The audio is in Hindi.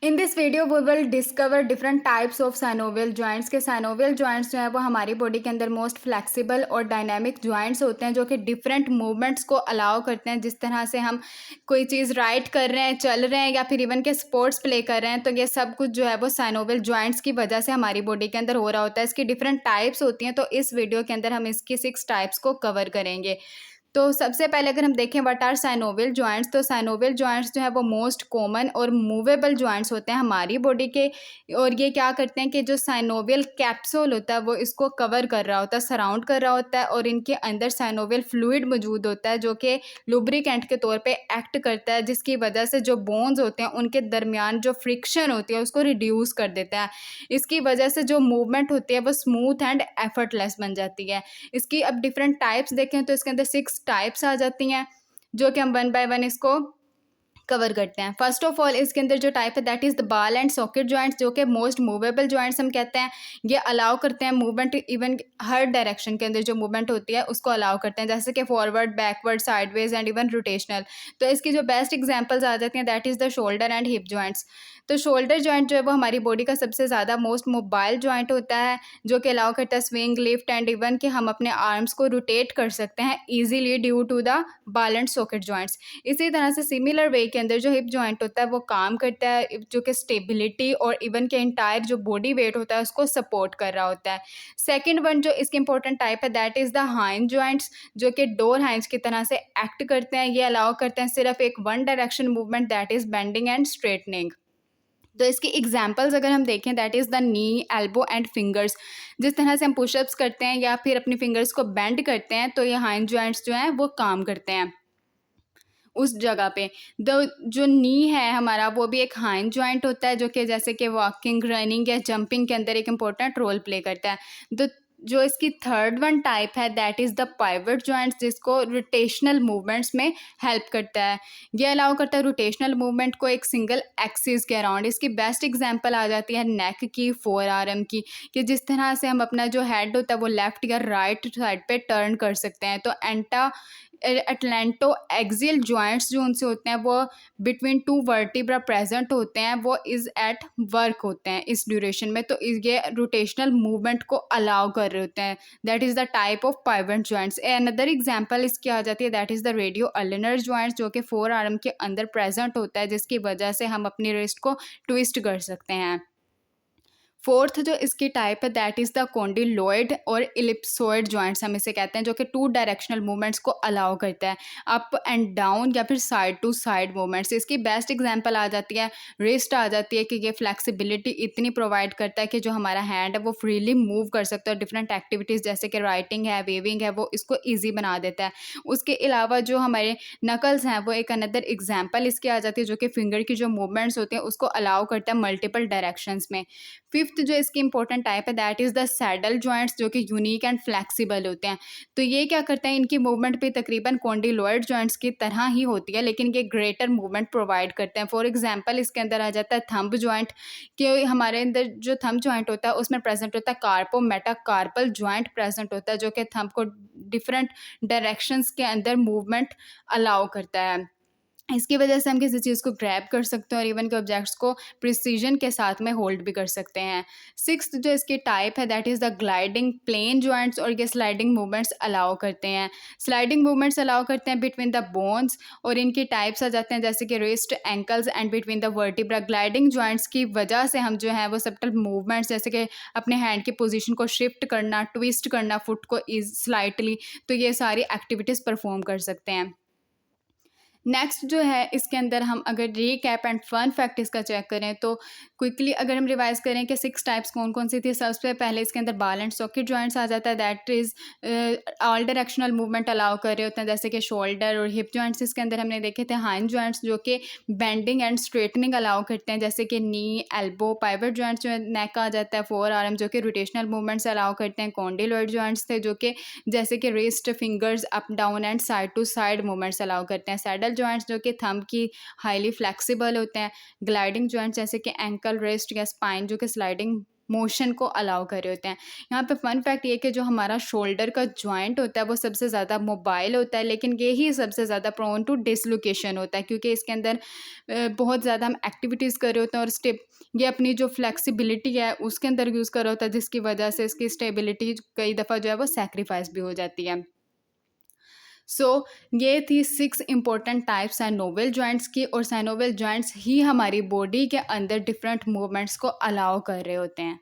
In this video we will discover different types of synovial joints के साइनोवियल जॉइंट्स जो है वो हमारी बॉडी के अंदर मोस्ट फ्लेक्सिबल और डायनामिक जॉइंट्स होते हैं जो कि डिफरेंट मूवमेंट्स को अलाउ करते हैं। जिस तरह से हम कोई चीज़ राइट कर रहे हैं, चल रहे हैं या फिर इवन के स्पोर्ट्स प्ले कर रहे हैं, तो ये सब कुछ जो है वो साइनोवियल जॉइंट्स की वजह से हमारी बॉडी के अंदर हो रहा होता है। इसकी डिफरेंट टाइप्स होती हैं, तो इस वीडियो के अंदर हम इसकी 6 टाइप्स को कवर करेंगे। तो सबसे पहले अगर हम देखें व्हाट आर साइनोवियल जॉइंट्स, तो साइनोवियल जॉइंट्स जो है वो मोस्ट कॉमन और मूवेबल जॉइंट्स होते हैं हमारी बॉडी के। और ये क्या करते हैं कि जो साइनोवियल कैप्सूल होता है वो इसको कवर कर रहा होता है, सराउंड कर रहा होता है, और इनके अंदर साइनोवियल फ्लूइड मौजूद होता है जो कि लुब्रिकेंट के तौर पे एक्ट करता है, जिसकी वजह से जो बोन्स होते हैं उनके दरमियान जो फ्रिक्शन होती है उसको रिड्यूस कर देता है। इसकी वजह से जो मूवमेंट होती है वो स्मूथ एंड एफर्टलेस बन जाती है। इसकी अब डिफरेंट टाइप्स देखें तो इसके अंदर 6 टाइप्स आ जाती हैं, जो कि हम वन बाय वन इसको कवर करते हैं। फर्स्ट ऑफ ऑल इसके अंदर जो टाइप है that is the ball and socket joints, जो कि मोस्ट मूवेबल जॉइंट्स हम कहते हैं। ये अलाउ करते हैं मूवमेंट, इवन हर डायरेक्शन के अंदर जो मूवमेंट होती है उसको अलाउ करते हैं, जैसे कि forward, backward, sideways and even rotational. तो इसकी जो बेस्ट एग्जांपल्स आ जाती हैं that is the shoulder and hip joints. तो शोल्डर जॉइंट जो है वो हमारी बॉडी का सबसे ज़्यादा मोस्ट मोबाइल जॉइंट होता है, जो कि अलाउ करता है स्विंग, लिफ्ट एंड इवन कि हम अपने आर्म्स को रोटेट कर सकते हैं easily due to the ball and socket joints. इसी तरह से सिमिलर वे के अंदर जो हिप जॉइंट होता है वो काम करता है, जो कि स्टेबिलिटी और इवन के इंटायर जो बॉडी वेट होता है उसको सपोर्ट कर रहा होता है। सेकंड वन जो इसकी इंपॉर्टेंट टाइप है that is the hind joints, जो कि डोर हाइंड्स की तरह से एक्ट करते हैं। ये अलाउ करते हैं सिर्फ एक one direction movement that is bending and straightening. तो इसकी एग्जांपल्स अगर हम देखें that is the knee, elbow and fingers. जिस तरह से हम पुशअप्स करते हैं या फिर अपनी फिंगर्स को बेंड करते हैं, तो ये हाइंड जॉइंट्स जो हैं वो काम करते हैं उस जगह पे। जो नी है हमारा वो भी एक हाइंड जॉइंट होता है, जो कि जैसे कि वॉकिंग, रनिंग या जंपिंग के अंदर एक इम्पोर्टेंट रोल प्ले करता है। तो जो इसकी थर्ड वन टाइप है that is the pivot joints, जिसको रोटेशनल मूवमेंट्स में हेल्प करता है। ये अलाउ करता है रोटेशनल मूवमेंट को एक सिंगल एक्सिस के अराउंड। इसकी बेस्ट एग्जांपल आ जाती है नेक की, फोर आर्म की, कि जिस तरह से हम अपना जो हेड होता है वो लेफ्ट या राइट साइड पे टर्न कर सकते हैं। तो एटलेंटो एक्सियल जॉइंट्स जो उनसे होते हैं वो बिटवीन टू वर्टिब्रा प्रेजेंट होते हैं, वो इज़ एट वर्क होते हैं इस ड्यूरेशन में। तो ये रोटेशनल मूवमेंट को अलाउ कर रहे होते हैं। That is the type of pivot joints. Another example इसकी आ जाती है that is the radio ulnar joints, जो कि फोर आर्म के अंदर प्रेजेंट होता है, जिसकी वजह से हम अपनी रिस्ट को ट्विस्ट कर सकते हैं। फोर्थ जो इसकी टाइप है दैट इज़ द कॉन्डिलॉइड और इलिप्सॉइड जॉइंट्स हम इसे कहते हैं, जो कि टू डायरेक्शनल मूवमेंट्स को अलाउ करता है, अप एंड डाउन या फिर साइड टू साइड मूवमेंट्स। इसकी बेस्ट एग्जांपल आ जाती है रिस्ट आ जाती है, कि ये फ्लेक्सिबिलिटी इतनी प्रोवाइड करता है कि जो हमारा हैंड है वो फ्रीली मूव कर सकता है। डिफरेंट एक्टिविटीज़ जैसे कि राइटिंग है, वेविंग है, वो इसको ईजी बना देता है। उसके अलावा जो हमारे नकल्स हैं वो एक अनदर एग्जाम्पल इसकी आ जाती है, जो कि फिंगर की जो मूवमेंट्स होती हैं उसको अलाउ करता है मल्टीपल डायरेक्शंस में। फिफ्थ जो इसकी इंपॉर्टेंट टाइप है that is the saddle joints, जो कि यूनिक एंड फ्लेक्सिबल होते हैं। तो ये क्या करते हैं, इनकी मूवमेंट भी तकरीबन कॉन्डिलॉइड जॉइंट्स की तरह ही होती है, लेकिन ये ग्रेटर मूवमेंट प्रोवाइड करते हैं। फॉर एग्जांपल इसके अंदर आ जाता है थंब जॉइंट, कि हमारे अंदर जो थंब जॉइंट होता है उसमें प्रेजेंट होता है कार्पो मेटाकार्पल जॉइंट प्रेजेंट होता है, जो कि थंब को डिफरेंट डायरेक्शंस के अंदर मूवमेंट अलाउ करता है। इसकी वजह से हम किसी चीज़ को ग्रैब कर सकते हैं और इवन के ऑब्जेक्ट्स को प्रिसीजन के साथ में होल्ड भी कर सकते हैं। सिक्स्थ जो इसकी टाइप है that is the gliding plane joints, और ये स्लाइडिंग मूवमेंट्स अलाउ करते हैं। स्लाइडिंग मूवमेंट्स अलाउ करते हैं बिटवीन द बोन्स, और इनकी टाइप्स आ जाते हैं जैसे कि wrist, ankles and between the vertebra. Gliding joints की वजह से हम जो है वो सब्टल मूवमेंट्स जैसे कि अपने हैंड की पोजीशन को शिफ्ट करना, ट्विस्ट करना फुट को इज स्लाइटली, तो ये सारी एक्टिविटीज़ परफॉर्म कर सकते हैं। नेक्स्ट जो है इसके अंदर हम अगर रीकैप एंड फन फैक्ट इसका चेक करें, तो क्विकली अगर हम रिवाइज करें कि 6 टाइप्स कौन कौन सी थी। सबसे पहले इसके अंदर बॉल एंड सॉकेट जॉइंट्स आ जाता है, that is all directional movement allow कर रहे होते हैं, जैसे कि शोल्डर और हिप जॉइंट्स इसके अंदर हमने देखे थे। हाइंड जॉइंट्स जो कि बेंडिंग एंड स्ट्रेटनिंग अलाउ करते हैं, जैसे कि नी, एल्बो। पाइवट जॉइंट्स जो नेक आ जाता है, फोर आर्म जो कि रोटेशनल मूवमेंट्स अलाउ करते हैं। कॉन्डिलॉइड जॉइंट्स थे जो कि जैसे कि wrist, fingers, up down and side to side movements allow करते हैं। सैडल जॉइंट्स जो कि थंब की हाईली फ्लेक्सिबल होते हैं। ग्लाइडिंग जॉइंट्स जैसे कि एंकल, रिस्ट या स्पाइन जो कि स्लाइडिंग मोशन को अलाउ कर रहे होते हैं। यहाँ पे फ़न फैक्ट ये है कि जो हमारा शोल्डर का जॉइंट होता है वो सबसे ज़्यादा मोबाइल होता है, लेकिन ये ही सबसे ज़्यादा प्रोन टू डिसलोकेशन होता है, क्योंकि इसके अंदर बहुत ज़्यादा हम एक्टिविटीज़ कर रहे होते हैं और ये अपनी जो फ्लेक्सिबिलिटी है उसके अंदर यूज़ कर रहा होता है, जिसकी वजह से इसकी स्टेबिलिटी कई दफ़ा जो है वो सैक्रिफाइस भी हो जाती है। सो ये थी 6 इम्पोर्टेंट टाइप्स साइनोवियल जॉइंट्स की, और साइनोवियल जॉइंट्स ही हमारी बॉडी के अंदर डिफरेंट मूवमेंट्स को अलाउ कर रहे होते हैं।